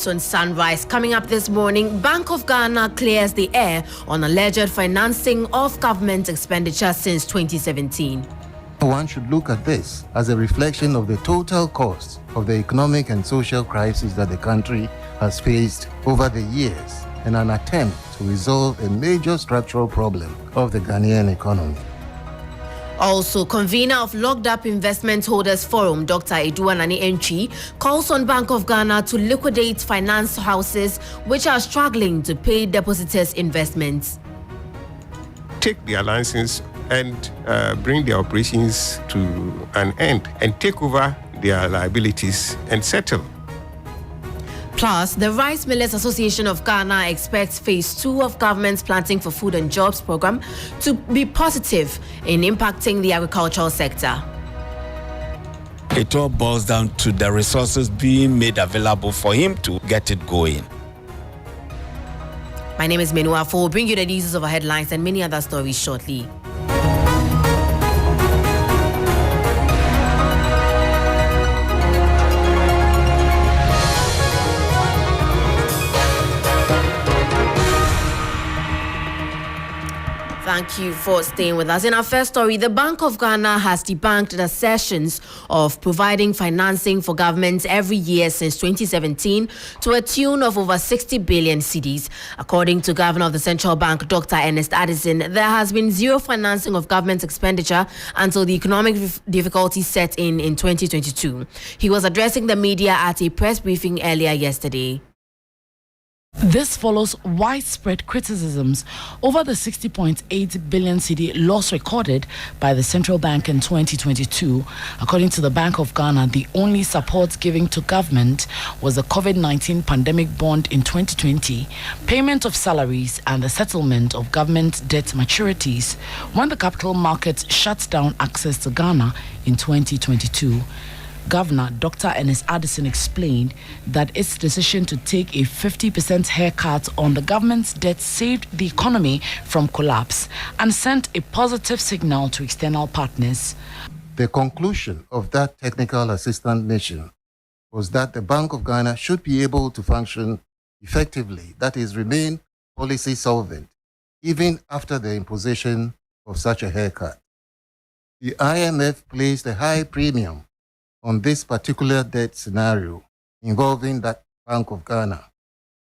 news on Sunrise. Coming up this morning, Bank of Ghana clears the air on alleged financing of government expenditure since 2017. One should look at this as a reflection of the total cost of the economic and social crisis that the country has faced over the years and an attempt to resolve a major structural problem of the Ghanaian economy. Also, convener of Locked Up Investment Holders Forum, Dr. Eduanani Entry, calls on Bank of Ghana to liquidate finance houses which are struggling to pay depositors' investments. Take their license and bring their operations to an end and take over their liabilities and settle. Plus, the Rice Millers Association of Ghana expects Phase 2 of government's Planting for Food and Jobs program to be positive in impacting the agricultural sector. It all boils down to the resources being made available for him to get it going. My name is Menua. We'll bring you the details of our headlines and many other stories shortly. Thank you for staying with us. In our first story, the Bank of Ghana has debunked the assertions of providing financing for governments every year since 2017 to a tune of over 60 billion cedis. According to Governor of the Central Bank, Dr. Ernest Addison, there has been zero financing of government expenditure until the economic difficulties set in 2022. He was addressing the media at a press briefing earlier yesterday. This follows widespread criticisms over the 60.8 billion cedi loss recorded by the central bank in 2022. According to the Bank of Ghana, the only support given to government was the COVID-19 pandemic bond in 2020, payment of salaries, and the settlement of government debt maturities when the capital markets shut down access to Ghana in 2022. Governor Dr. Ernest Addison explained that its decision to take a 50% haircut on the government's debt saved the economy from collapse and sent a positive signal to external partners. The conclusion of that technical assistance mission was that the Bank of Ghana should be able to function effectively, that is, remain policy solvent, even after the imposition of such a haircut. The IMF placed a high premium on this particular debt scenario involving that Bank of Ghana,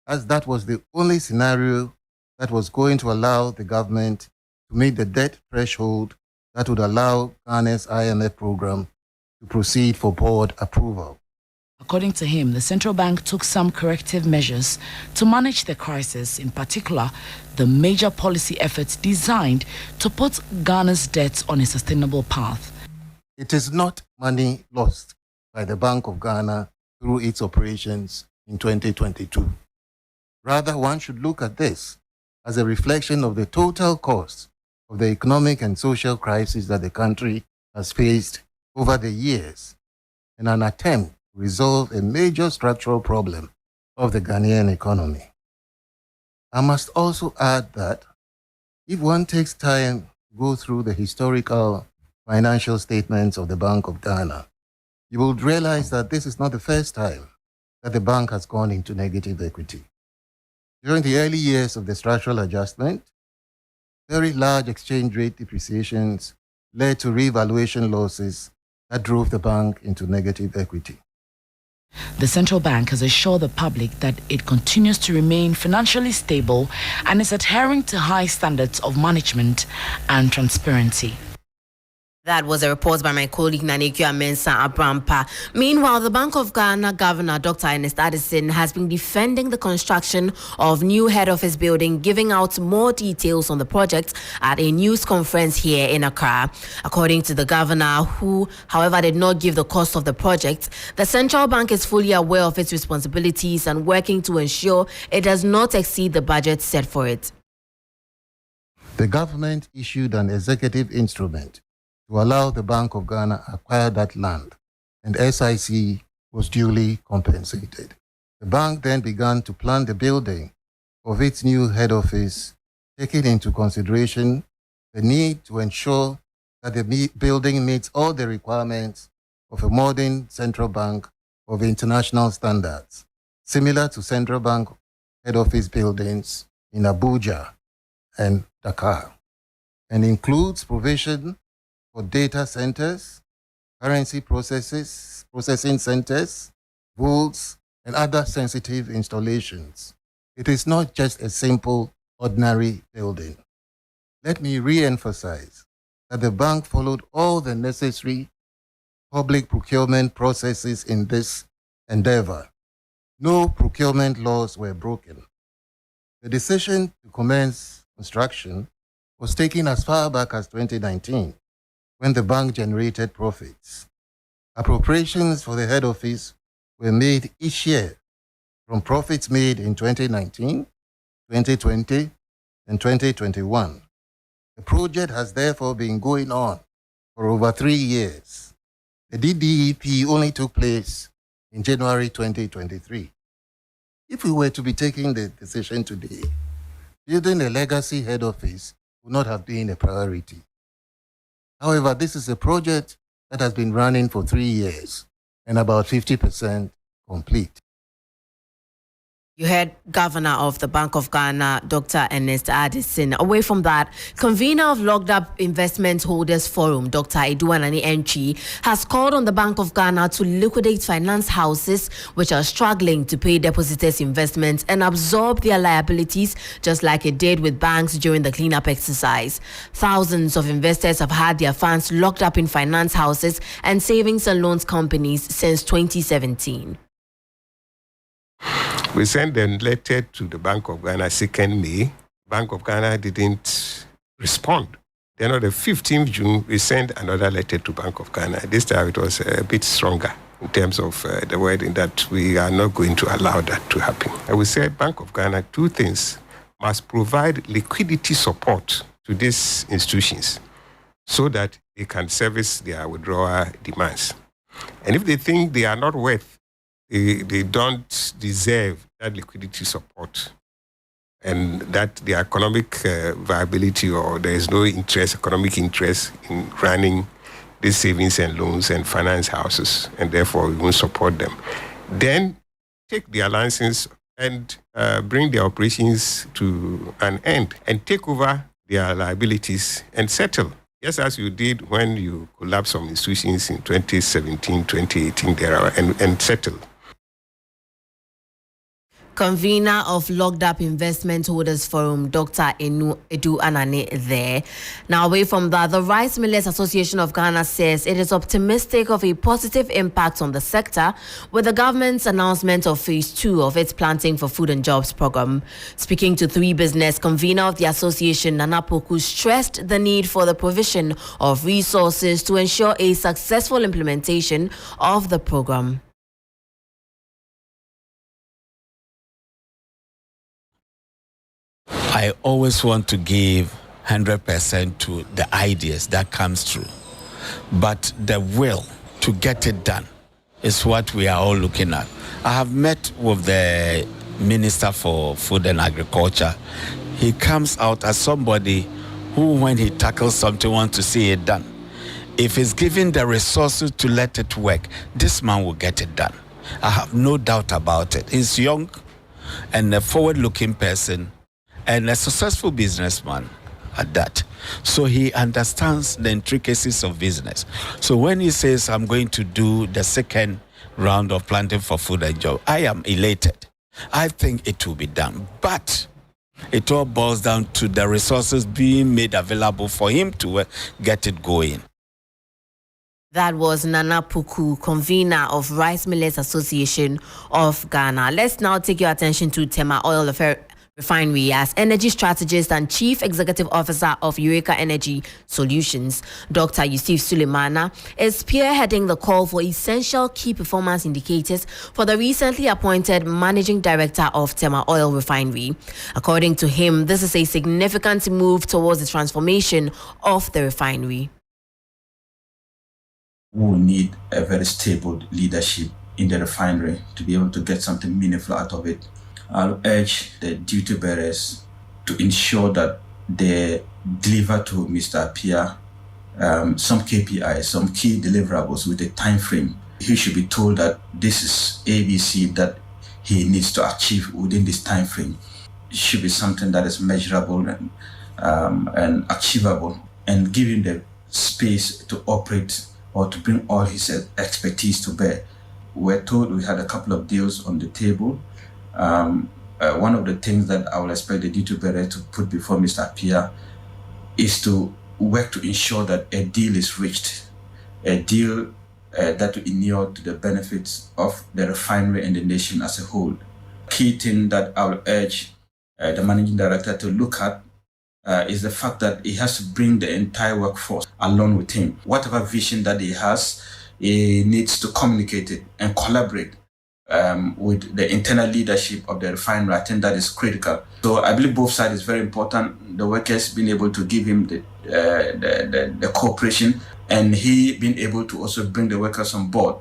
as that was the only scenario that was going to allow the government to meet the debt threshold that would allow Ghana's IMF program to proceed for board approval. According to him, the central bank took some corrective measures to manage the crisis, in particular, the major policy efforts designed to put Ghana's debt on a sustainable path. It is not money lost by the Bank of Ghana through its operations in 2022. Rather, one should look at this as a reflection of the total cost of the economic and social crisis that the country has faced over the years and an attempt to resolve a major structural problem of the Ghanaian economy. I must also add that if one takes time to go through the historical financial statements of the Bank of Ghana, you will realize that this is not the first time that the bank has gone into negative equity. During the early years of the structural adjustment, very large exchange rate depreciations led to revaluation losses that drove the bank into negative equity. The central bank has assured the public that it continues to remain financially stable and is adhering to high standards of management and transparency. That was a report by my colleague Nanekua Mensa Abrampa. Meanwhile, the Bank of Ghana Governor Dr. Ernest Addison has been defending the construction of new head office building, giving out more details on the project at a news conference here in Accra. According to the governor, who, however, did not give the cost of the project, the central bank is fully aware of its responsibilities and working to ensure it does not exceed the budget set for it. The government issued an executive instrument to allow the Bank of Ghana acquire that land, and SIC was duly compensated. The bank then began to plan the building of its new head office, taking into consideration the need to ensure that the building meets all the requirements of a modern central bank of international standards. similar to central bank head office buildings in Abuja and Dakar, and includes provision for data centers, currency processing centers, vaults, and other sensitive installations. It is not just a simple, ordinary building. Let me re-emphasize that the bank followed all the necessary public procurement processes in this endeavor. No procurement laws were broken. The decision to commence construction was taken as far back as 2019, when the bank generated profits. Appropriations for the head office were made each year from profits made in 2019, 2020, and 2021. The project has therefore been going on for over 3 years. The DDEP only took place in January 2023. If we were to be taking the decision today, building a legacy head office would not have been a priority. However, this is a project that has been running for 3 years and about 50% complete. You heard Governor of the Bank of Ghana, Dr. Ernest Addison. Away from that, convener of Locked Up Investment Holders Forum, Dr. Edu Anani Entry, has called on the Bank of Ghana to liquidate finance houses which are struggling to pay depositors' investments and absorb their liabilities, just like it did with banks during the cleanup exercise. Thousands of investors have had their funds locked up in finance houses and savings and loans companies since 2017. We sent a letter to the Bank of Ghana 2nd May. Bank of Ghana didn't respond. Then on the 15th June, we sent another letter to Bank of Ghana. This time it was a bit stronger in terms of the wording that we are not going to allow that to happen. And we said Bank of Ghana, 2 things, must provide liquidity support to these institutions so that they can service their withdrawal demands. And if they think they are not worth, they don't deserve that liquidity support, and that the economic viability, or there is no economic interest in running these savings and loans and finance houses, and therefore we won't support them, then take their license and bring their operations to an end and take over their liabilities and settle. Just as you did when you collapsed some institutions in 2017, 2018, there and settle. Convener of Locked Up Investment Holders Forum, Dr. Edu Anani there. Now, away from that, the Rice Millers Association of Ghana says it is optimistic of a positive impact on the sector with the government's announcement of phase 2 of its Planting for Food and Jobs program. Speaking to 3 Business, convener of the association, Nana Poku, stressed the need for the provision of resources to ensure a successful implementation of the program. I always want to give 100% to the ideas that comes through. But the will to get it done is what we are all looking at. I have met with the Minister for Food and Agriculture. He comes out as somebody who, when he tackles something, wants to see it done. If he's given the resources to let it work, this man will get it done. I have no doubt about it. He's young and a forward-looking person, and a successful businessman at that. So he understands the intricacies of business. So when he says, I'm going to do the 2nd round of Planting for Food and Job, I am elated. I think it will be done. But it all boils down to the resources being made available for him to get it going. That was Nana Puku, convener of Rice Millers Association of Ghana. Let's now take your attention to Tema Oil Refinery as energy strategist and chief executive officer of Eureka Energy Solutions. Dr. Yusuf Sulemana is spearheading the call for essential key performance indicators for the recently appointed managing director of Tema Oil Refinery. According to him, this is a significant move towards the transformation of the refinery. We will need a very stable leadership in the refinery to be able to get something meaningful out of it. I'll urge the duty bearers to ensure that they deliver to Mr. Appiah some KPIs, some key deliverables with a time frame. He should be told that this is ABC that he needs to achieve within this time frame. It should be something that is measurable and achievable, and give him the space to operate or to bring all his expertise to bear. We're told we had a couple of deals on the table. One of the things that I will expect the duty bearer to put before Mr. Appiah is to work to ensure that a deal is reached, a deal that will inure to the benefits of the refinery and the nation as a whole. Key thing that I will urge the managing director to look at is the fact that he has to bring the entire workforce along with him. Whatever vision that he has, he needs to communicate it and collaborate with the internal leadership of the refinery. I think that is critical. So I believe both sides is very important. The workers being able to give him the cooperation, and he being able to also bring the workers on board.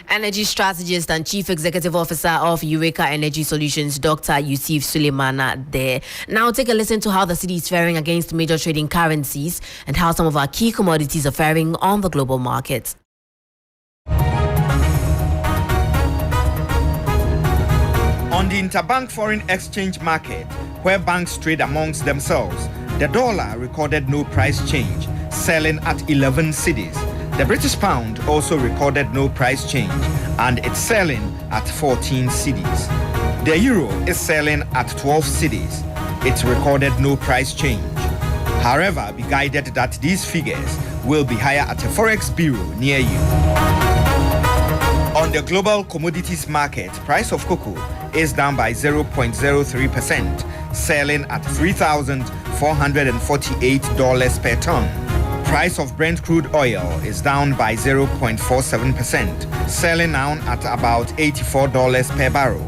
Energy strategist and chief executive officer of Eureka Energy Solutions, Dr. Yusuf Suleimana there. Now take a listen to how the city is faring against major trading currencies and how some of our key commodities are faring on the global market. On the interbank foreign exchange market, where banks trade amongst themselves, the dollar recorded no price change, selling at 11 cedis. The British pound also recorded no price change, and it's selling at 14 cedis. The euro is selling at 12 cedis. It's recorded no price change. However, be guided that these figures will be higher at a forex bureau near you. On the global commodities market, price of cocoa is down by 0.03%, selling at $3,448 per ton. Price of Brent crude oil is down by 0.47%, selling now at about $84 per barrel,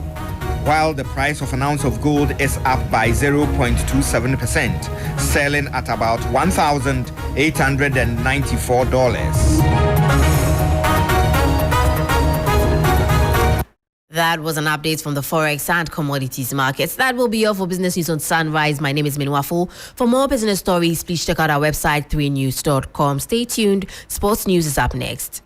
while the price of an ounce of gold is up by 0.27%, selling at about $1,894. That was an update from the Forex and commodities markets. That will be all for Business News on Sunrise. My name is Minwafo. For more business stories, please check out our website, 3news.com. Stay tuned. Sports News is up next.